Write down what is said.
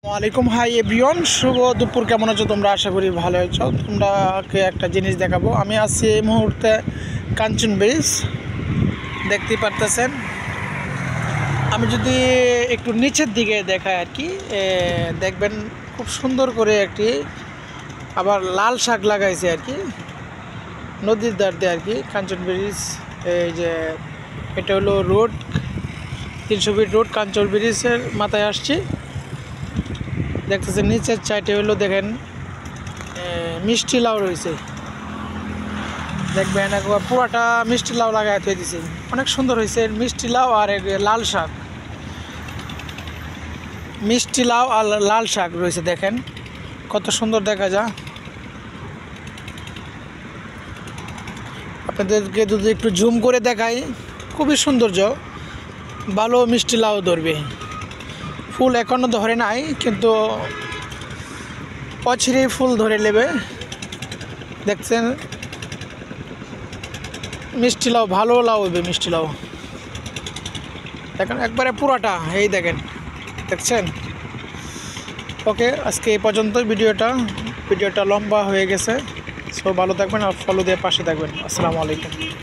ওয়ালাইকুম hi everyone, শুভ দুপুর। কেমন আছো তোমরা? আশা করি ভালো আছো। তোমরাকে একটা জিনিস দেখাবো। আমি আছি এই মুহূর্তে কাঞ্চন ব্রিজ, দেখতেই পারতেছেন। আমি যদি একটু নিচের দিকে দেখাই আর কি, দেখবেন খুব সুন্দর করে একটি আবার লাল শাক লাগাইছে আর কি নদীর ধার দিয়ে আর কি কাঞ্চন ব্রিজ। এই যে এটা হলো রোড, 300 ফিট রোড কাঞ্চন ব্রিজের মাথায় আসছি। দেখতেছেন নিচের চাইটে হলো দেখেন মিষ্টি লাউ রয়েছে, দেখবেন একবার পুরাটা মিষ্টি লাউ লাগাই থয়ে দিছে। অনেক সুন্দর হয়েছে মিষ্টি লাউ আর লাল শাক, মিষ্টি লাউ আর লাল শাক রয়েছে। দেখেন কত সুন্দর দেখা যায়। আপনাদেরকে যদি একটু জুম করে দেখাই, খুবই সৌন্দর্য, ভালো মিষ্টি লাউ ধরবে। ফুল এখনও ধরে নাই, কিন্তু পছরে ফুল ধরে নেবে। দেখছেন মিষ্টি লাউ, ভালো লাউ হবে মিষ্টি লাউ। দেখেন একবারে পুরাটা, এই দেখেন, দেখছেন। ওকে, আজকে এই পর্যন্তই ভিডিওটা লম্বা হয়ে গেছে। সো ভালো থাকবেন আর ফলো দিয়ে পাশে থাকবেন। আসসালামু আলাইকুম।